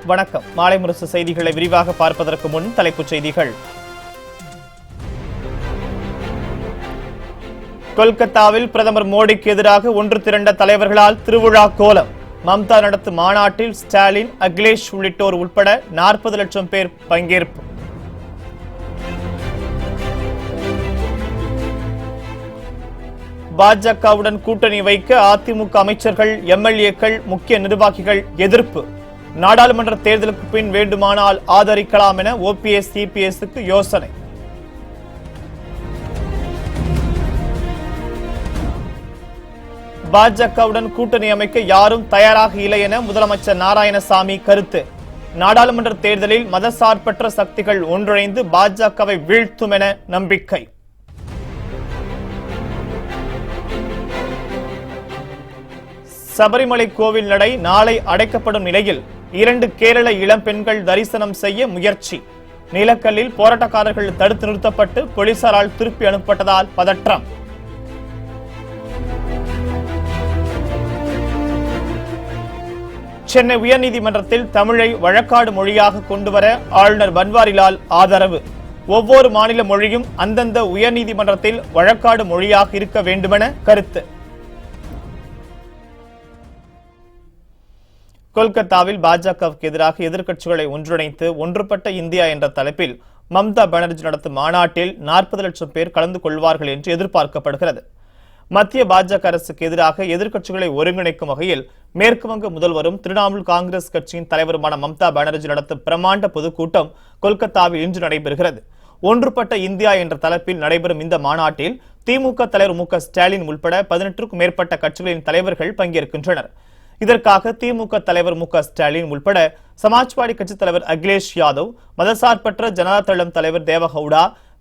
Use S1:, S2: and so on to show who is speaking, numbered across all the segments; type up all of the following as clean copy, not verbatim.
S1: வணக்கம். மாலை முரசு செய்திகளை விரிவாக பார்ப்பதற்கு முன் தலைப்புச் செய்திகள். கொல்கத்தாவில் பிரதமர் மோடிக்கு எதிராக ஒன்று திரண்ட தலைவர்களால் திருவிழா கோலம். மம்தா நடத்தும் மாநாட்டில் ஸ்டாலின், அகிலேஷ் உள்ளிட்டோர் உட்பட 40 லட்சம் பேர் பங்கேற்பு. பாஜகவுடன் கூட்டணி வைக்க அதிமுக அமைச்சர்கள், எம்எல்ஏக்கள், முக்கிய நிர்வாகிகள் எதிர்ப்பு. நாடாளுமன்ற தேர்தலுக்கு பின் வேண்டுமானால் ஆதரிக்கலாம் என ஓபிஎஸ், சிபிஎஸ்க்கு யோசனை. பாஜகவுடன் கூட்டணி அமைக்க யாரும் தயாராக இல்லை என முதலமைச்சர் நாராயணசாமி கருத்து. நாடாளுமன்ற தேர்தலில் மதசார்பற்ற சக்திகள் ஒன்றிணைந்து பாஜகவை வீழ்த்தும் என நம்பிக்கை. சபரிமலை கோவில் நடை நாளை அடைக்கப்படும் நிலையில் 2 கேரள இளம் பெண்கள் தரிசனம் செய்ய முயற்சி. நீலக்கல்லில் போராட்டக்காரர்கள் தடுத்து நிறுத்தப்பட்டு போலீசாரால் திருப்பி அனுப்பப்பட்டதால் பதற்றம். சென்னை உயர்நீதிமன்றத்தில் தமிழை வழக்காடு மொழியாக கொண்டுவர ஆளுநர் பன்வாரிலால் ஆதரவு. ஒவ்வொரு மாநில மொழியும் அந்தந்த உயர்நீதிமன்றத்தில் வழக்காடு மொழியாக இருக்க வேண்டுமென கருத்து. கொல்கத்தாவில் பாஜகவுக்கு எதிராக எதிர்க்கட்சிகளை ஒன்றிணைத்து ஒன்றுபட்ட இந்தியா என்ற தலைப்பில் மம்தா பானர்ஜி நடத்தும் மாநாட்டில் 40 லட்சம் பேர் கலந்து கொள்வார்கள் என்று எதிர்பார்க்கப்படுகிறது. மத்திய பாஜக அரசுக்கு எதிராக எதிர்க்கட்சிகளை ஒருங்கிணைக்கும் வகையில் மேற்கு வங்க முதல்வரும் திரிணாமுல் காங்கிரஸ் கட்சியின் தலைவருமான மம்தா பானர்ஜி நடத்தும் பிரமாண்ட பொதுக்கூட்டம் கொல்கத்தாவில் இன்று நடைபெறுகிறது. ஒன்றுபட்ட இந்தியா என்ற தலைப்பில் நடைபெறும் இந்த மாநாட்டில் திமுக தலைவர் மு க ஸ்டாலின் உள்பட 18க்கும் மேற்பட்ட கட்சிகளின் தலைவர்கள் பங்கேற்கின்றனர். இதற்காக திமுக தலைவர் மு க ஸ்டாலின் உள்பட சமாஜ்வாடி கட்சி தலைவர் அகிலேஷ் யாதவ், மதசார்பற்ற ஜனதா தளம் தலைவர்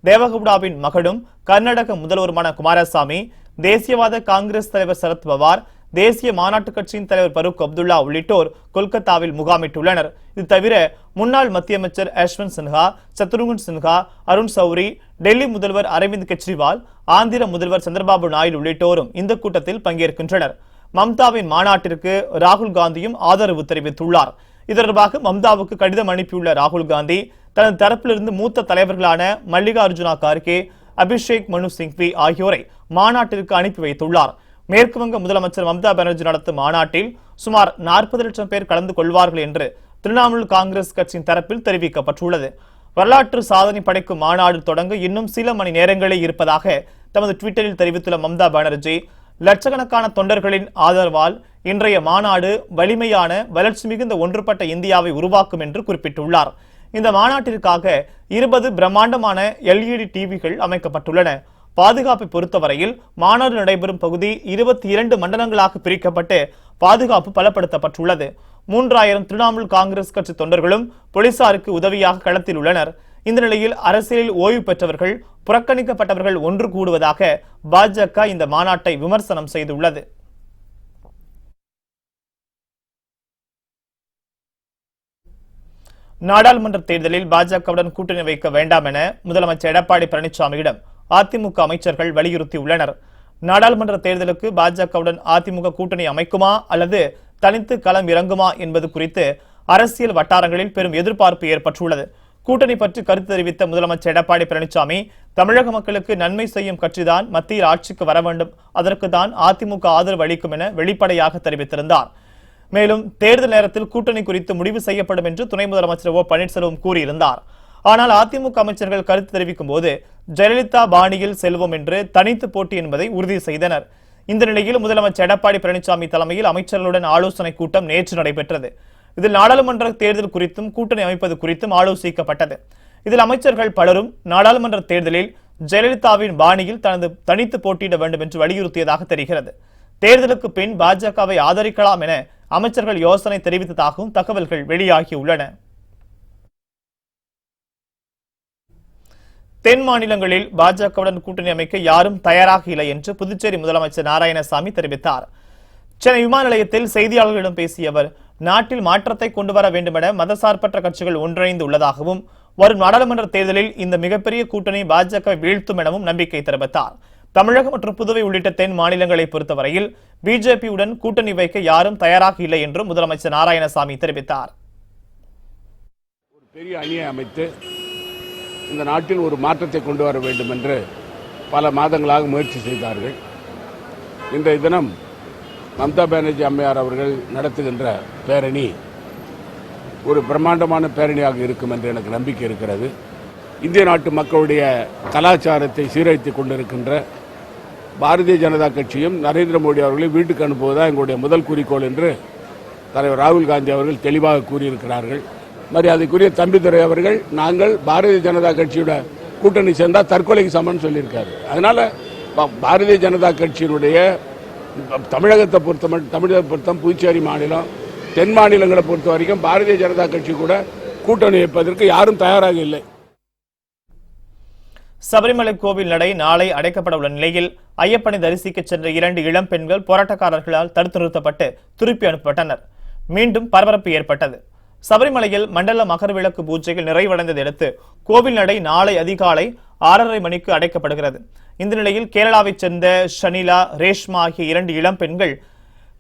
S1: தேவகவுடாவின் மகனும் கர்நாடக முதல்வருமான குமாரசாமி, தேசியவாத காங்கிரஸ் தலைவர் சரத் பவார், தேசிய மாநாட்டு கட்சியின் தலைவர் பரூக் அப்துல்லா உள்ளிட்டோர் கொல்கத்தாவில் முகாமிட்டுள்ளனர். இது தவிர முன்னாள் மத்திய அமைச்சர் யஷ்வந்த் சின்ஹா, சத்ருகன் சின்ஹா, அருண் சௌரி, டெல்லி முதல்வர் அரவிந்த் கெஜ்ரிவால், ஆந்திர முதல்வர் சந்திரபாபு நாயுடு உள்ளிட்டோரும் இந்த கூட்டத்தில் பங்கேற்கின்றனர். மம்தாவின் மாநாட்டிற்கு ராகுல் காந்தியும் ஆதரவு தெரிவித்துள்ளார். இது தொடர்பாக மம்தாவுக்கு கடிதம் அனுப்பியுள்ள ராகுல் காந்தி தனது தரப்பிலிருந்து மூத்த தலைவர்களான மல்லிகார்ஜுனா கார்கே, அபிஷேக் மனு சிங்வி ஆகியோரை மாநாட்டிற்கு அனுப்பி வைத்துள்ளார். மேற்கு வங்க முதலமைச்சர் மம்தா பானர்ஜி நடத்தும் மாநாட்டில் சுமார் 40 லட்சம் பேர் கலந்து கொள்வார்கள் என்று திரிணாமுல் காங்கிரஸ் கட்சியின் தரப்பில் தெரிவிக்கப்பட்டுள்ளது. வரலாற்று சாதனை படைக்கும் மாநாடு தொடங்க இன்னும் சில மணி நேரங்களே இருப்பதாக தமது ட்விட்டரில் தெரிவித்துள்ள மம்தா பானர்ஜி, லட்சக்கணக்கான தொண்டர்களின் ஆதரவால் இன்றைய மாநாடு வலிமையான, வளர்ச்சி மிகுந்த ஒன்றுபட்ட இந்தியாவை உருவாக்கும் என்று குறிப்பிட்டுள்ளார். இந்த மாநாட்டிற்காக 20 பிரம்மாண்டமான LED டிவிகள் அமைக்கப்பட்டுள்ளன. பாதுகாப்பை பொறுத்தவரையில் மாநாடு நடைபெறும் பகுதி 22 மண்டலங்களாக பிரிக்கப்பட்டு பாதுகாப்பு பலப்படுத்தப்பட்டுள்ளது. 3000 திரிணாமுல் காங்கிரஸ் கட்சி தொண்டர்களும் போலீசாருக்கு உதவியாக களத்தில் உள்ளனர். இந்த நிலையில் அரசியலில் ஓய்வு பெற்றவர்கள், புறக்கணிக்கப்பட்டவர்கள் ஒன்று கூடுவதாக பாஜக இந்த மாநாட்டை விமர்சனம் செய்துள்ளது. நாடாளுமன்ற தேர்தலில் பாஜகவுடன் கூட்டணி வைக்க வேண்டாம் என முதலமைச்சர் எடப்பாடி பழனிசாமியிடம் அதிமுக அமைச்சர்கள் வலியுறுத்தியுள்ளனர். நாடாளுமன்ற தேர்தலுக்கு பாஜகவுடன் அதிமுக கூட்டணி அமைக்குமா அல்லது தனித்து களம் இறங்குமா என்பது குறித்து அரசியல் வட்டாரங்களில் பெரும் எதிர்பார்ப்பு ஏற்பட்டுள்ளது. கூட்டணி பற்றி கருத்து தெரிவித்த முதலமைச்சர் எடப்பாடி பழனிசாமி, தமிழக மக்களுக்கு நன்மை செய்யும் கட்சிதான் மத்தியில் ஆட்சிக்கு வர வேண்டும், அதற்கு தான் அதிமுக ஆதரவு அளிக்கும் என வெளிப்படையாக தெரிவித்திருந்தார். மேலும் தேர்தல் நேரத்தில் கூட்டணி குறித்து முடிவு செய்யப்படும் என்று துணை முதலமைச்சர் ஓ பன்னீர்செல்வம் கூறியிருந்தார். ஆனால் அதிமுக அமைச்சர்கள் கருத்து தெரிவிக்கும் போது ஜெயலலிதா பாணியில் செல்வோம் என்று தனித்து போட்டி என்பதை உறுதி செய்தனர். இந்த நிலையில் முதலமைச்சர் எடப்பாடி பழனிசாமி தலைமையில் அமைச்சர்களுடன் ஆலோசனை கூட்டம் நேற்று நடைபெற்றது. இதில் நாடாளுமன்ற தேர்தல் குறித்தும் கூட்டணி அமைப்பது குறித்தும் ஆலோசிக்கப்பட்டது. இதில் அமைச்சர்கள் பலரும் நாடாளுமன்ற தேர்தலில் ஜெயலலிதாவின் பாணியில் தனது தனித்து போட்டியிட வேண்டும் என்று வலியுறுத்தியதாக தெரிகிறது. தேர்தலுக்கு பின் பாஜகவை ஆதரிக்கலாம் என அமைச்சர்கள் யோசனை தெரிவித்ததாகவும் தகவல்கள் வெளியாகியுள்ளன. தென் மாநிலங்களில் பாஜகவுடன் கூட்டணி அமைக்க யாரும் தயாராக இல்லை என்று புதுச்சேரி முதலமைச்சர் நாராயணசாமி தெரிவித்தார். சென்னை விமான நிலையத்தில் செய்தியாளர்களிடம் பேசிய அவர், நாட்டில் மாற்றத்தை கொண்டு வர வேண்டும் என மதசார்பற்ற கட்சிகள் ஒன்றிணைந்து உள்ளதாகவும் வரும் நாடாளுமன்ற தேர்தலில் இந்த மிகப்பெரிய கூட்டணி பாஜகவை வீழ்த்தும் எனவும் நம்பிக்கை தெரிவித்தார். தமிழகம் மற்றும் புதுவை உள்ளிட்ட தென் மாநிலங்களை பொறுத்தவரையில் பிஜேபியுடன் கூட்டணி வைக்க யாரும் தயாராக இல்லை என்றும் முதலமைச்சர் நாராயணசாமி தெரிவித்தார்.
S2: பெரிய அணியை அமைத்து இந்த நாட்டில் ஒரு மாற்றத்தை கொண்டு வர வேண்டும் என்று பல மாதங்களாக முயற்சி செய்தார்கள். இன்றைய தினம் மம்தா பானர்ஜி அம்மையார் அவர்கள் நடத்துகின்ற பேரணி ஒரு பிரம்மாண்டமான பேரணியாக இருக்கும் என்று எனக்கு நம்பிக்கை இருக்கிறது. இந்திய நாட்டு மக்களுடைய கலாச்சாரத்தை சீரழித்துக் கொண்டிருக்கின்ற பாரதிய ஜனதா கட்சியும் நரேந்திர மோடி அவர்களை வீட்டுக்கு அனுப்புவதுதான் எங்களுடைய முதல் குறிக்கோள் என்று தலைவர் ராகுல் காந்தி அவர்கள் தெளிவாக கூறியிருக்கிறார்கள். மரியாதைக்குரிய தம்பிதுரை அவர்கள் நாங்கள் பாரதிய ஜனதா கட்சியோட கூட்டணி சேர்ந்தால் தற்கொலைக்கு சமன் சொல்லியிருக்காரு. அதனால பாரதிய ஜனதா கட்சியினுடைய தமிழகத்தை பொறுத்தம் புதுச்சேரி மாநிலம் தென் மாநிலங்களை பொறுத்த வரைக்கும் பாரதிய ஜனதா கட்சி கூட கூட்டணி வைப்பதற்கு யாரும் தயாராக இல்லை.
S1: சபரிமலை கோவில் நடை நாளை அடைக்கப்பட உள்ள நிலையில் ஐயப்பனை தரிசிக்க சென்ற 2 இளம் பெண்கள் போராட்டக்காரர்களால் தடுத்து நிறுத்தப்பட்டு திருப்பி அனுப்பப்பட்டனர். மீண்டும் பரபரப்பு ஏற்பட்டது. சபரிமலையில் மண்டல மகரவிளக்கு பூஜைகள் நிறைவடைந்ததை அடுத்து கோவில் நடை நாளை அதிகாலை 6:30 மணிக்கு அடைக்கப்படுகிறது. இந்த நிலையில் கேரளாவைச் சேர்ந்த ஷனிலா, ரேஷ்மா ஆகிய 2 இளம் பெண்கள்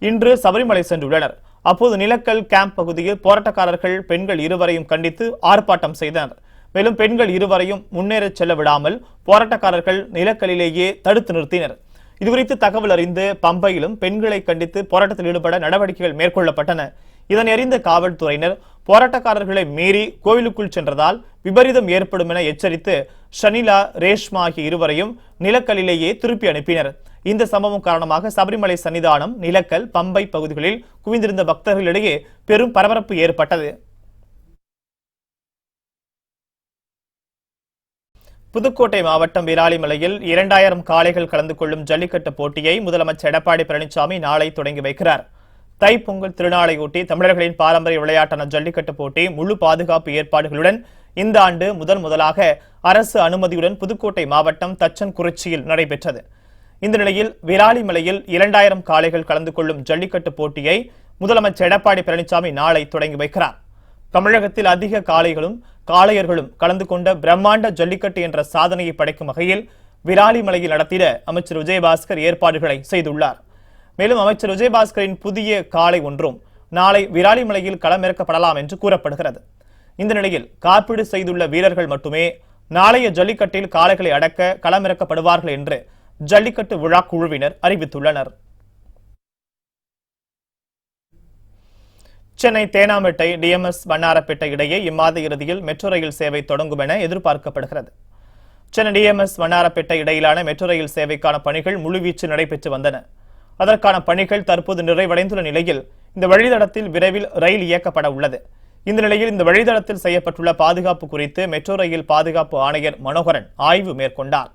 S1: இன்று சபரிமலை சென்றுள்ளனர். அப்போது நிலக்கல் கேம்ப் பகுதியில் போராட்டக்காரர்கள் பெண்கள் இருவரையும் கண்டித்து ஆர்ப்பாட்டம் செய்தனர். மேலும் பெண்கள் இருவரையும் முன்னேற செல்ல விடாமல் போராட்டக்காரர்கள் நிலக்கலிலேயே தடுத்து நிறுத்தினர். இதுகுறித்து தகவல் அறிந்து பம்பையிலும் பெண்களை கண்டித்து போராட்டத்தில் ஈடுபட நடவடிக்கைகள் மேற்கொள்ளப்பட்டன. இதனை அறிந்த காவல்துறையினர் போராட்டக்காரர்களை மீறி கோவிலுக்குள் சென்றதால் விபரீதம் ஏற்படும் என எச்சரித்து ஷனிலா, ரேஷ்மா ஆகிய இருவரையும் நிலக்கலிலேயே திருப்பி அனுப்பினர். இந்த சம்பவம் காரணமாக சபரிமலை சன்னிதானம், நிலக்கல், பம்பை பகுதிகளில் குவிந்திருந்த பக்தர்களிடையே பெரும் பரபரப்பு ஏற்பட்டது. புதுக்கோட்டை மாவட்டம் விராலிமலையில் 2000 காளைகள் கலந்து கொள்ளும் ஜல்லிக்கட்டு போட்டியை முதலமைச்சர் எடப்பாடி பழனிசாமி நாளை தொடங்கி வைக்கிறார். தைப்பொங்கல் திருநாளையொட்டி தமிழர்களின் பாரம்பரிய விளையாட்டான ஜல்லிக்கட்டு போட்டி முழு பாதுகாப்பு ஏற்பாடுகளுடன் இந்த ஆண்டு முதலாக அரசு அனுமதியுடன் புதுக்கோட்டை மாவட்டம் தச்சன்குறிச்சியில் நடைபெற்றது. இந்த நிலையில் விராலிமலையில் 2000 காளைகள் கலந்து கொள்ளும் ஜல்லிக்கட்டு போட்டியை முதலமைச்சர் எடப்பாடி பழனிசாமி நாளை தொடங்கி வைக்கிறார். தமிழகத்தில் அதிக காளைகளும் காளையர்களும் கலந்து கொண்ட பிரம்மாண்ட ஜல்லிக்கட்டு என்ற சாதனையை படைக்கும் வகையில் விராலிமலையில் நடத்திட அமைச்சர் விஜயபாஸ்கர் ஏற்பாடுகளை செய்துள்ளார். மேலும் அமைச்சர் விஜயபாஸ்கரின் புதிய காளை ஒன்றும் நாளை விராலிமலையில் களமிறக்கப்படலாம் என்று கூறப்படுகிறது. இந்த நிலையில் காப்பீடு செய்துள்ள வீரர்கள் மட்டுமே நாளைய ஜல்லிக்கட்டில் காளைகளை அடக்க களமிறக்கப்படுவார்கள் என்று ஜல்லிக்கட்டு விழா குழுவினர் அறிவித்துள்ளனர். சென்னை தேனாம்பேட்டை டிஎம்எஸ் வண்ணாரப்பேட்டை இடையே இம்மாத இறுதியில் மெட்ரோ ரயில் சேவை தொடங்கும் என எதிர்பார்க்கப்படுகிறது. சென்னை டிஎம்எஸ் வண்ணாரப்பேட்டை இடையிலான மெட்ரோ ரயில் சேவைக்கான பணிகள் முழுவீச்சு நடைபெற்று வந்தன. அதற்கான பணிகள் தற்போது நிறைவடைந்துள்ள நிலையில் இந்த வழித்தடத்தில் விரைவில் ரயில் இயக்கப்பட உள்ளது. இந்த நிலையில் இந்த வழித்தடத்தில் செய்யப்பட்டுள்ள பாதுகாப்பு குறித்து மெட்ரோ ரயில் பாதுகாப்பு ஆணையர் மனோகரன் ஆய்வு மேற்கொண்டார்.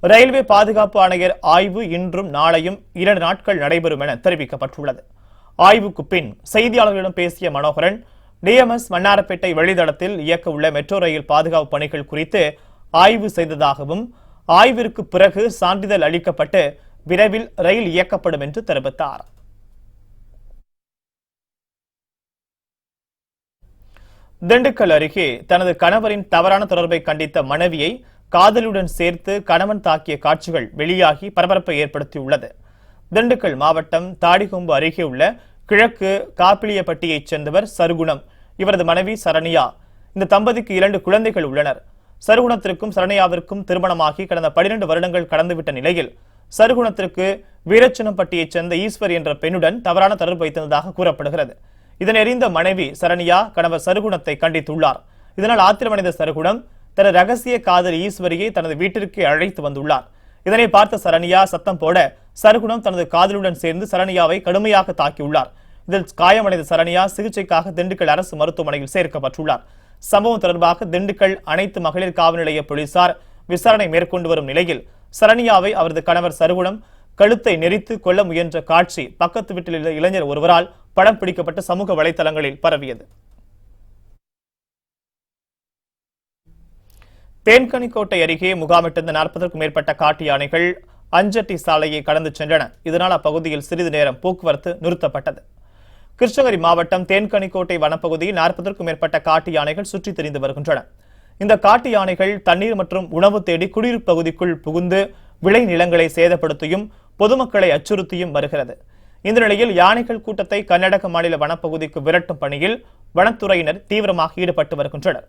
S1: ரயில்வே பாதுகாப்பு ஆணையர் ஆய்வு இன்றும் நாளையும் 2 நாட்கள் நடைபெறும் என தெரிவிக்கப்பட்டுள்ளது. ஆய்வுக்கு பின் செய்தியாளர்களிடம் பேசிய மனோகரன், டிஎம்எஸ் வண்ணாரப்பேட்டை வழித்தடத்தில் இயக்க உள்ள மெட்ரோ ரயில் பாதுகாப்பு பணிகள் குறித்து ஆய்வு செய்ததாகவும் ஆய்விற்கு பிறகு சான்றிதழ் அளிக்கப்பட்டு விரைவில் ரயில் இயக்கப்படும் என்று தெரிவித்தார். திண்டுக்கல் அருகே தனது கணவரின் தவறான தொடர்பை கண்டித்த மனைவியை காதலுடன் சேர்த்து கணவன் தாக்கிய காட்சிகள் வெளியாகி பரபரப்பை ஏற்படுத்தியுள்ளது. திண்டுக்கல் மாவட்டம் தாடிகொம்பு அருகே உள்ள கிழக்கு காப்பிலியப்பட்டியைச் சேர்ந்தவர் சருகுணம். இவரது மனைவி சரணியா. இந்த தம்பதிக்கு 2 குழந்தைகள் உள்ளனர். சருகுணத்திற்கும் சரணியாவிற்கும் திருமணமாகி கடந்த 12 வருடங்கள் கடந்துவிட்ட நிலையில் சருகுணத்திற்கு வீரச்சனப்பட்டியைச் சேர்ந்த ஈஸ்வர் என்ற பெண்ணுடன் தவறான தொடர்பு வைத்திருந்ததாக கூறப்படுகிறது. இதனை அறிந்த மனைவி சரணியா கணவர் சருகுணத்தை கண்டித்துள்ளார். இதனால் ஆத்திரமடைந்த சருகுணம் தனது ரகசிய காதல் ஈஸ்வரியை தனது வீட்டிற்கு அழைத்து வந்துள்ளார். இதனை பார்த்த சரணியா சத்தம் போட சருகுணம் தனது காதலுடன் சேர்ந்து சரணியாவை கடுமையாக தாக்கியுள்ளார். இதில் காயமடைந்த சரணியா சிகிச்சைக்காக திண்டுக்கல் அரசு மருத்துவமனையில் சேர்க்கப்பட்டுள்ளார். சம்பவம் தொடர்பாக திண்டுக்கல் அனைத்து மகளிர் காவல் நிலைய போலீசார் விசாரணை மேற்கொண்டு வரும் நிலையில் சரணியாவை அவரது கணவர் சருகுணம் கழுத்தை நெரித்து கொல்ல முயன்ற காட்சி பக்கத்து வீட்டில் உள்ள இளைஞர் ஒருவரால் படம் பிடிக்கப்பட்டு சமூக வலைதளங்களில் பரவியது. தேன்கனிக்கோட்டை அருகே முகாமிட்டிருந்த 40க்கும் மேற்பட்ட காட்டு யானைகள் அஞ்சட்டி சாலையை கடந்து சென்றன. இதனால் அப்பகுதியில் சிறிது நேரம் போக்குவரத்து நிறுத்தப்பட்டது. கிருஷ்ணகிரி மாவட்டம் தேன்கனிக்கோட்டை வனப்பகுதியில் 40க்கும் மேற்பட்ட காட்டு யானைகள் சுற்றித் திரிந்து வருகின்றன. இந்த காட்டு யானைகள் தண்ணீர் மற்றும் உணவு தேடி குடியிருப்பு பகுதிக்குள் புகுந்து விளை நிலங்களை சேதப்படுத்தியும் பொதுமக்களை அச்சுறுத்தியும் வருகிறது. இந்த நிலையில் யானைகள் கூட்டத்தை கர்நாடக மாநில வனப்பகுதிக்கு விரட்டும் பணியில் வனத்துறையினர் தீவிரமாக ஈடுபட்டு வருகின்றனர்.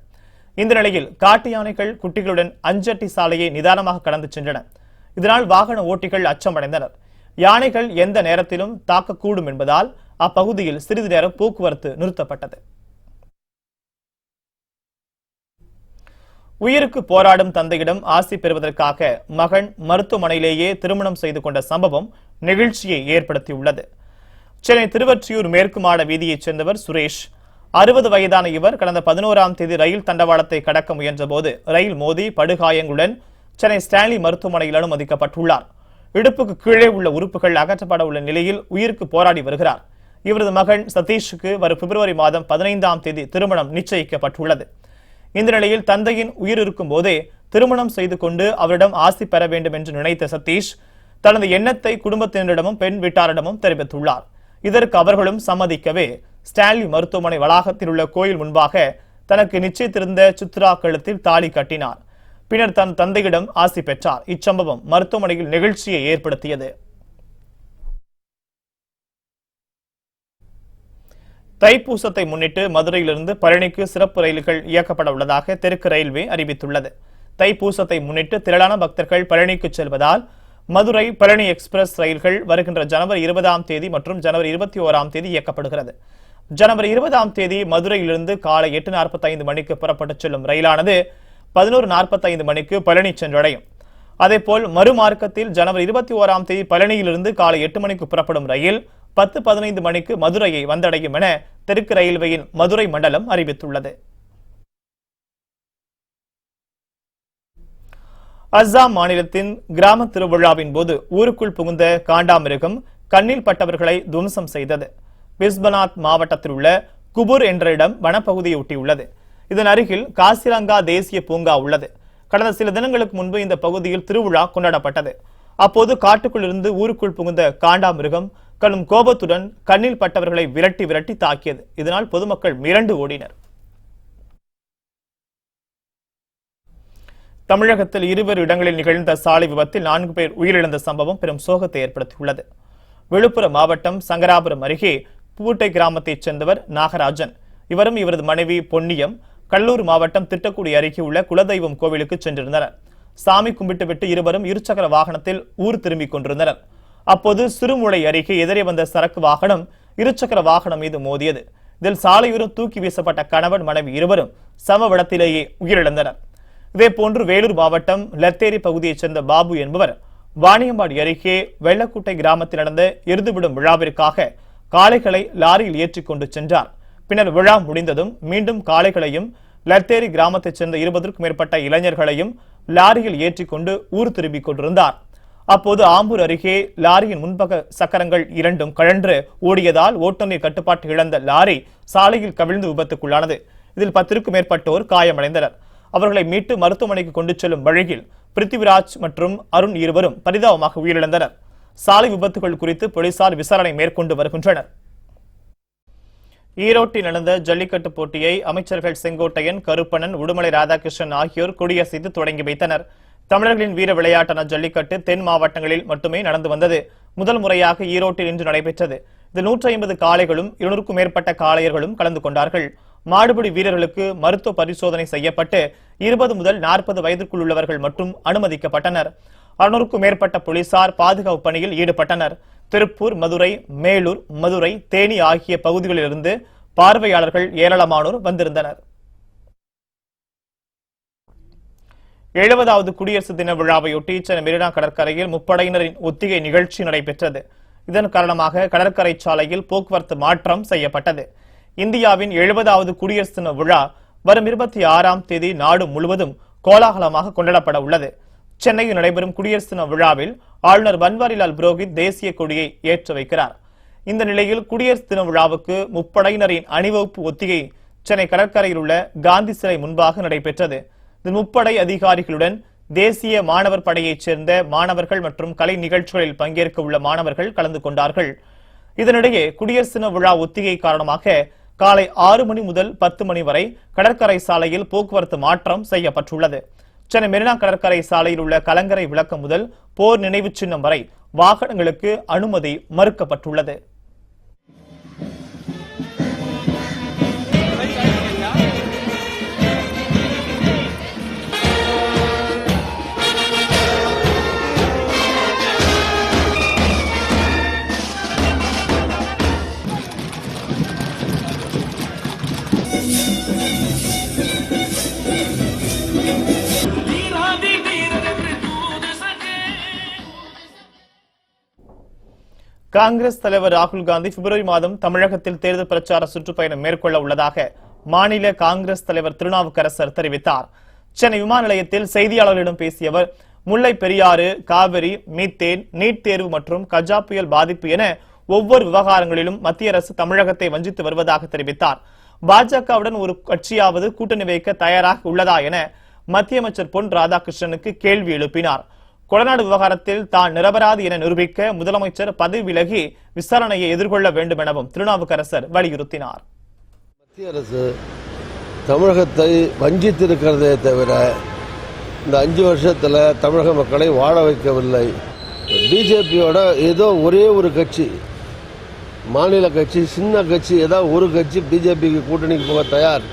S1: இந்த நிலையில் காட்டு யானைகள் குட்டிகளுடன் அஞ்சட்டி சாலையை நிதானமாக கடந்து சென்றன. இதனால் வாகன ஓட்டிகள் அச்சமடைந்தனர். யானைகள் எந்த நேரத்திலும் தாக்கக்கூடும் என்பதால் அப்பகுதியில் சிறிது நேரம் போக்குவரத்து நிறுத்தப்பட்டது. உயிருக்கு போராடும் தந்தையிடம் ஆசி பெறுவதற்காக மகன் மருத்துவமனையிலேயே திருமணம் செய்து கொண்ட சம்பவம் நெகிழ்ச்சியை ஏற்படுத்தியுள்ளது. சென்னை திருவொற்றியூர் மேற்கு மாட வீதியைச் சேர்ந்தவர் சுரேஷ். 60 வயதான இவர் கடந்த 11ஆம் தேதி ரயில் தண்டவாளத்தை கடக்க முயன்றபோது ரயில் மோதி படுகாயங்களுடன் சென்னை ஸ்டான்லி மருத்துவமனையில் அனுமதிக்கப்பட்டுள்ளார். இடுப்புக்கு கீழே உள்ள உறுப்புகள் அகற்றப்பட உள்ள நிலையில் உயிருக்கு போராடி வருகிறார். இவரது மகன் சதீஷுக்கு வரும் பிப்ரவரி மாதம் 15ஆம் தேதி திருமணம் நிச்சயிக்கப்பட்டுள்ளது. இந்த நிலையில் தந்தையின் உயிர் இருக்கும் போதே திருமணம் செய்து கொண்டு அவரிடம் ஆசி பெற வேண்டும் என்று நினைத்த சதீஷ் தனது எண்ணத்தை குடும்பத்தினரிடமும் பெண் வீட்டாரிடமும் தெரிவித்துள்ளார். இதற்கு அவர்களும் சம்மதிக்கவே ஸ்டான்லி மருத்துவமனை வளாகத்தில் உள்ள கோயில் முன்பாக தனக்கு நிச்சயித்திருந்த சித்ரா கழுத்தில் தாலி கட்டினார். பின்னர் தன் தந்தையிடம் ஆசி பெற்றார். இச்சம்பவம் மருத்துவமனையில் நிகழ்ச்சியை ஏற்படுத்தியது. தைப்பூசத்தை முன்னிட்டு மதுரையிலிருந்து பழனிக்கு சிறப்பு ரயில்கள் இயக்கப்பட உள்ளதாக தெற்கு ரயில்வே அறிவித்துள்ளது. தைப்பூசத்தை முன்னிட்டு திரளான பக்தர்கள் பழனிக்கு செல்வதால் மதுரை பழனி எக்ஸ்பிரஸ் ரயில்கள் வருகின்ற ஜனவரி 20ஆம் தேதி மற்றும் ஜனவரி 21ஆம் தேதி இயக்கப்படுகிறது. ஜனவரி 20ஆம் தேதி மதுரையிலிருந்து காலை 8:45 மணிக்கு புறப்பட்டுச் செல்லும் ரயிலானது 11:45 மணிக்கு பழனி சென்றடையும். அதேபோல் மறுமார்க்கத்தில் ஜனவரி 21ஆம் தேதி பழனியிலிருந்து காலை 8 மணிக்கு புறப்படும் ரயில் 10:15 மணிக்கு மதுரையை வந்தடையும் என தெற்கு ரயில்வேயின் மதுரை மண்டலம் அறிவித்துள்ளது. அஸ்ஸாம் மாநிலத்தின் கிராம திருவிழாவின் போது ஊருக்குள் புகுந்த காண்டாமிருகம் கண்ணில் பட்டவர்களை துவம்சம் செய்தது. பிஸ்வநாத் மாவட்டத்தில் உள்ள குபூர் என்ற இடம் வனப்பகுதியை ஒட்டியுள்ளது. இதன் அருகில் காசிரங்கா தேசிய பூங்கா உள்ளது. கடந்த சில தினங்களுக்கு முன்பு இந்த பகுதியில் திருவிழா கொண்டாடப்பட்டது. அப்போது காட்டுக்குள் இருந்து ஊருக்குள் புகுந்த காண்டாமிருகம் கடும் கோபத்துடன் கண்ணில் பட்டவர்களை விரட்டி விரட்டி தாக்கியது. இதனால் பொதுமக்கள் மிரண்டு ஓடினர். தமிழகத்தில் 20 இடங்களில் நிகழ்ந்த சாலை விபத்தில் 4 பேர் உயிரிழந்த சம்பவம் பெரும் சோகத்தை ஏற்படுத்தியுள்ளது. விழுப்புரம் மாவட்டம் சங்கராபுரம் அருகே பூட்டை கிராமத்தைச் சேர்ந்தவர் நாகராஜன். இவரும் இவரது மனைவி பொன்னியம் கடலூர் மாவட்டம் திட்டக்குடி அருகே உள்ள குலதெய்வம் கோவிலுக்கு சென்றிருந்தனர். சாமி கும்பிட்டுவிட்டு இருவரும் இருசக்கர வாகனத்தில் ஊர் திரும்பிக் கொண்டிருந்தனர். அப்போது சிறுமுளை அருகே எதிரே வந்த சரக்கு வாகனம் இருசக்கர வாகனம் மீது மோதியது. இதில் சாலையோரம் தூக்கி வீசப்பட்ட கணவன் மனைவி இருவரும் சம இடத்திலேயே உயிரிழந்தனர். இதேபோன்று வேலூர் மாவட்டம் லத்தேரி பகுதியைச் சேர்ந்த பாபு என்பவர் வாணியம்பாடி அருகே வெள்ளக்குட்டை கிராமத்தில் நடந்த எருதுவிடும் விழாவிற்காக காளைகளை லாரியில் ஏற்றிக் கொண்டு சென்றார். பின்னர் விழா முடிந்ததும் மீண்டும் காளைகளையும் லத்தேரி கிராமத்தைச் சேர்ந்த 20க்கும் மேற்பட்ட இளைஞர்களையும் லாரியில் ஏற்றிக் கொண்டு ஊர் திரும்பிக் கொண்டிருந்தார். அப்போது ஆம்பூர் அருகே லாரியின் முன்பக்க சக்கரங்கள் இரண்டும் கழன்று ஓடியதால் ஓட்டுநர் கட்டுப்பாட்டு இழந்த லாரி சாலையில் கவிழ்ந்து விபத்துக்குள்ளானது. இதில் 10க்கும் மேற்பட்டோர் காயமடைந்தனர். அவர்களை மீட்டு மருத்துவமனைக்கு கொண்டு செல்லும் வழியில் பிருத்திவிராஜ் மற்றும் அருண் இருவரும் பரிதாபமாக உயிரிழந்தனர். சாலை விபத்துகள் குறித்து போலீசார் விசாரணை மேற்கொண்டு வருகின்றனர். ஈரோட்டில் நடந்த ஜல்லிக்கட்டு போட்டியை அமைச்சர்கள் செங்கோட்டையன், கருப்பணன், உடுமலை ராதாகிருஷ்ணன் ஆகியோர் கொடியசைத்து தொடங்கி வைத்தனர். தமிழர்களின் வீர விளையாட்டான ஜல்லிக்கட்டு தென் மாவட்டங்களில் மட்டுமே நடந்து வந்தது. முதல் முறையாக ஈரோட்டில் இன்று நடைபெற்றது. இதில் 150 காளைகளும் 200க்கும் மேற்பட்ட காளையர்களும் கலந்து கொண்டார்கள். மாடுபிடி வீரர்களுக்கு மருத்துவ பரிசோதனை செய்யப்பட்டு 20 முதல் 40 வயதிற்குள் உள்ளவர்கள் மட்டும் அனுமதிக்கப்பட்டனர். 600க்கும் மேற்பட்ட போலீசார் பாதுகாப்பு பணியில் ஈடுபட்டனர். திருப்பூர், மதுரை, மேலூர், மதுரை, தேனி ஆகிய பகுதிகளிலிருந்து பார்வையாளர்கள் ஏராளமானோர் வந்திருந்தனர். 70வது குடியரசு தின விழாவையொட்டி சென்னை மெரினா கடற்கரையில் முப்படையினரின் ஒத்திகை நிகழ்ச்சி நடைபெற்றது. இதன் காரணமாக கடற்கரை சாலையில் போக்குவரத்து மாற்றம் செய்யப்பட்டது. இந்தியாவின் 70வது குடியரசு தின விழா வரும் 26ஆம் தேதி நாடு முழுவதும் கோலாகலமாக கொண்டாடப்பட உள்ளது. சென்னையில் நடைபெறும் குடியரசு தின விழாவில் ஆளுநர் பன்வாரிலால் புரோஹித் தேசிய கொடியை ஏற்றி வைக்கிறார். இந்த நிலையில் குடியரசு தின விழாவுக்கு முப்படையினரின் அணிவகுப்பு ஒத்திகை சென்னை கடற்கரையில் உள்ள காந்தி சிலை முன்பாக நடைபெற்றது. இந்த முப்படை அதிகாரிகளுடன் தேசிய மாணவர் படையைச் சேர்ந்த மாணவர்கள் மற்றும் கலை நிகழ்ச்சிகளில் பங்கேற்க உள்ள மாணவர்கள் கலந்து கொண்டார்கள். இதனிடையே குடியரசு தின விழா ஒத்திகை காரணமாக காலை 6 மணி முதல் 10 மணி வரை கடற்கரை சாலையில் போக்குவரத்து மாற்றம் செய்யப்பட்டுள்ளது. சென்னை மெரினா கடற்கரை சாலையில் உள்ள கலங்கரை விளக்கம் முதல் போர் நினைவு சின்னம் வரை வாகனங்களுக்கு அனுமதி மறுக்கப்பட்டுள்ளது. காங்கிரஸ் தலைவர் ராகுல் காந்தி பிப்ரவரி மாதம் தமிழகத்தில் தேர்தல் பிரச்சார சுற்றுப்பயணம் மேற்கொள்ள உள்ளதாக மாநில காங்கிரஸ் தலைவர் திருநாவுக்கரசர் தெரிவித்தார். சென்னை விமான நிலையத்தில் செய்தியாளர்களிடம் பேசிய அவர், முல்லை பெரியாறு, காவிரி, மீத்தேன், நீட் தேர்வு மற்றும் கஜா புயல் பாதிப்பு என ஒவ்வொரு விவகாரங்களிலும் மத்திய அரசு தமிழகத்தை வஞ்சித்து வருவதாக தெரிவித்தார். பாஜகவுடன் ஒரு கட்சியாவது கூட்டணி வைக்க தயாராக உள்ளதா என மத்திய அமைச்சர் பொன் ராதாகிருஷ்ணனுக்கு கேள்வி எழுப்பினார். கொடநாடு விவகாரத்தில் தான் நிரபராதி என நிரூபிக்க முதலமைச்சர் பதவி விலகி விசாரணையை எதிர்கொள்ள வேண்டும் எனவும் திருநாவுக்கரசர் வலியுறுத்தினார்.
S3: மத்திய அரசு தமிழகத்தை வஞ்சித்திருக்கிறதே தவிர இந்த 5 வருஷத்துல தமிழக மக்களை வாழ வைக்கவில்லை. பிஜேபியோட ஏதோ ஒரே ஒரு கட்சி, மாநில கட்சி, சின்ன கட்சி, ஏதாவது ஒரு கட்சி பிஜேபிக்கு கூட்டணிக்கு போக தயார்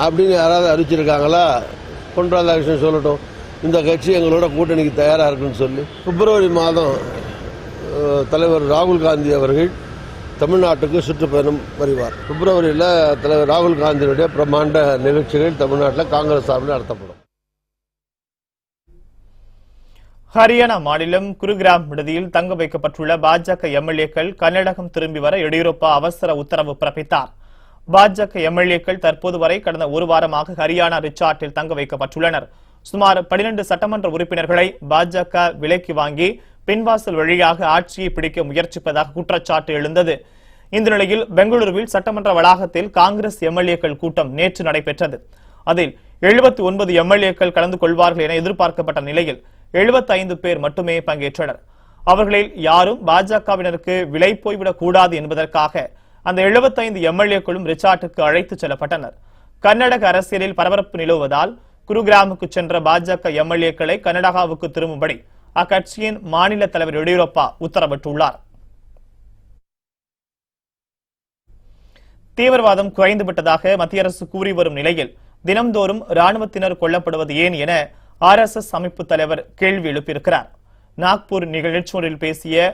S3: அப்படின்னு யாராவது அறிவிச்சிருக்காங்களா? பொன் ராதாகிருஷ்ணன் சொல்லட்டும், இந்த கட்சி எங்களோட கூட்டணிக்கு தயாராக இருக்குன்னு சொல்லி. பிப்ரவரி மாதம் தலைவர் ராகுல் காந்தி அவர்கள் தமிழ்நாட்டுக்கு சுற்றுப்பயணம் வருவார். பிப்ரவரியில் தலைவர் ராகுல் காந்தியுடைய பிரம்மாண்ட நிகழ்ச்சிகள் தமிழ்நாட்டில் காங்கிரஸ் சார்பில் நடத்தப்படும்.
S1: ஹரியானா மாநிலம் குருகிராம் விடுதியில் தங்க வைக்கப்பட்டுள்ள பாஜக எம்எல்ஏக்கள் கர்நாடகம் திரும்பி வர எடியூரப்பா அவசர உத்தரவு பிறப்பித்தார். பாஜக எம்எல்ஏக்கள் தற்போது வரை கடந்த ஒரு வாரமாக ஹரியானா ரிச்சார்ட்டில் தங்க வைக்கப்பட்டுள்ளனர். சுமார் 12 சட்டமன்ற உறுப்பினர்களை பாஜக விலைக்கு வாங்கி பின்வாசல் வழியாக ஆட்சியை பிடிக்க முயற்சிப்பதாக குற்றச்சாட்டு எழுந்தது. இந்த நிலையில் பெங்களூருவில் சட்டமன்ற வளாகத்தில் காங்கிரஸ் எம்எல்ஏக்கள் கூட்டம் நேற்று நடைபெற்றது. அதில் 79 எம்எல்ஏக்கள் கலந்து கொள்வார்கள் என எதிர்பார்க்கப்பட்ட நிலையில் 75 பேர் மட்டுமே பங்கேற்றனர். அவர்களில் யாரும் பாஜகவினருக்கு விலை போய்விடக் கூடாது என்பதற்காக அந்த 75 எம்எல்ஏக்களும் ரிச்சார்ட்டுக்கு அழைத்துச் செல்லப்பட்டனர். கர்நாடக அரசியலில் பரபரப்பு நிலவுவதால் குருகிராமுக்கு சென்ற பாஜக எம்எல்ஏக்களை கர்நாடகாவுக்கு திரும்பும்படி அக்கட்சியின் மாநில தலைவர் எடியூரப்பா உத்தரவிட்டுள்ளார். தீவிரவாதம் குறைந்துவிட்டதாக மத்திய அரசு கூறி வரும் நிலையில் தினம்தோறும் ராணுவத்தினர் கொல்லப்படுவது ஏன் என RSS அமைப்பு தலைவர் கேள்வி எழுப்பியிருக்கிறார். நாக்பூர் நிகழ்ச்சி ஒன்றில் பேசிய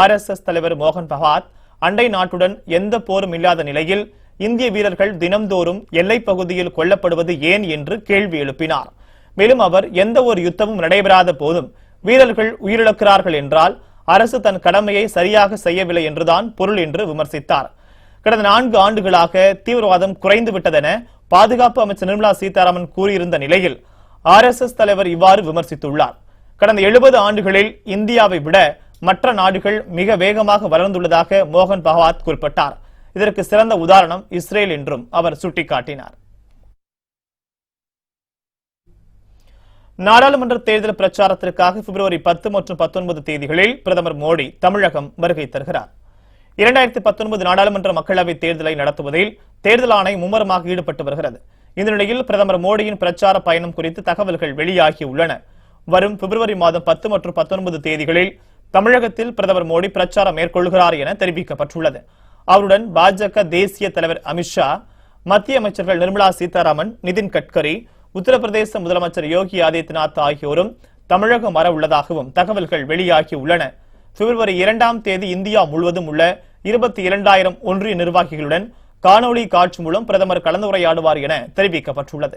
S1: RSS தலைவர் மோகன் பகவத், அண்டை நாட்டுடன் எந்த போரும் இல்லாத நிலையில் இந்திய வீரர்கள் தினம்தோறும் எல்லைப் பகுதியில் கொல்லப்படுவது ஏன் என்று கேள்வி எழுப்பினார். மேலும் அவர், எந்த ஒரு யுத்தமும் நடைபெறாத போதும் வீரர்கள் உயிரிழக்கிறார்கள் என்றால் அரசு தன் கடமையை சரியாக செய்யவில்லை என்றுதான் பொருள் என்று விமர்சித்தார். கடந்த 4 ஆண்டுகளாக தீவிரவாதம் குறைந்து விட்டதென பாதுகாப்பு அமைச்சர் நிர்மலா சீதாராமன் கூறியிருந்த நிலையில் RSS தலைவர் இவ்வாறு விமர்சித்துள்ளார். கடந்த 70 ஆண்டுகளில் இந்தியாவை விட மற்ற நாடுகள் மிக வேகமாக வளர்ந்துள்ளதாக மோகன் பகவத் குறிப்பிட்டார். இதற்கு சிறந்த உதாரணம் இஸ்ரேல் என்றும் அவர் சுட்டிக்காட்டினார். நாடாளுமன்ற தேர்தல் பிரச்சாரத்திற்காக பிப்ரவரி 10 மற்றும் 19 தேதிகளில் பிரதமர் மோடி தமிழகம் வருகை தருகிறார். 2019 நாடாளுமன்ற மக்களவைத் தேர்தலை நடத்துவதில் தேர்தல் ஆணையம் மும்முரமாக ஈடுபட்டு வருகிறது. இந்த நிலையில் பிரதமர் மோடியின் பிரச்சார பயணம் குறித்து தகவல்கள் வெளியாகியுள்ளன. வரும் பிப்ரவரி மாதம் 10 மற்றும் 19 தேதிகளில் தமிழகத்தில் பிரதமர் மோடி பிரச்சாரம் மேற்கொள்கிறார் என தெரிவிக்கப்பட்டுள்ளது. அவருடன் பாஜக தேசிய தலைவர் அமித்ஷா, மத்திய அமைச்சர்கள் நிர்மலா சீதாராமன், நிதின் கட்கரி, உத்தரப்பிரதேச முதலமைச்சர் யோகி ஆதித்யநாத் ஆகியோரும் தமிழகம் வர உள்ளதாகவும் தகவல்கள் வெளியாகியுள்ளன. பிப்ரவரி 2ஆம் தேதி இந்தியா முழுவதும் உள்ள 22,000 ஒன்றிய நிர்வாகிகளுடன் காணொலி காட்சி மூலம் பிரதமர் கலந்துரையாடுவார் என தெரிவிக்கப்பட்டுள்ளது.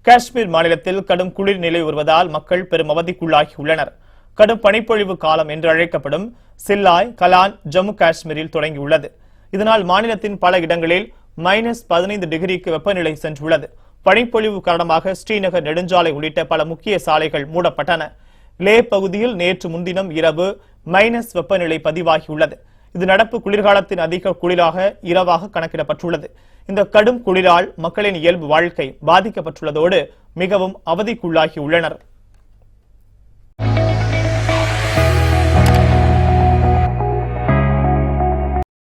S1: காஷ்மீர் மாநிலத்தில் கடும் குளிர் நிலை வருவதால் மக்கள் பெரும் அவதிக்குள்ளாகியுள்ளனர். கடும் பனிப்பொழிவு காலம் என்று அழைக்கப்படும் சில்லாய், கலான் ஜம்மு காஷ்மீரில் தொடங்கியுள்ளது. இதனால் மாநிலத்தின் பல இடங்களில் -15 டிகிரிக்கு வெப்பநிலை சென்றுள்ளது. பனிப்பொழிவு காரணமாக ஸ்ரீநகர் நெடுஞ்சாலை உள்ளிட்ட பல முக்கிய சாலைகள் மூடப்பட்டன. லே பகுதியில் நேற்று முன்தினம் இரவு மைனஸ் வெப்பநிலை பதிவாகியுள்ளது. இது நடப்பு குளிர்காலத்தின் அதிக குளிராக இரவாக கணக்கிடப்பட்டுள்ளது. இந்த கடும் குளிரால் மக்களின் இயல்பு வாழ்க்கை பாதிக்கப்பட்டுள்ளதோடு மிகவும் அவதிக்குள்ளாகியுள்ளனர்.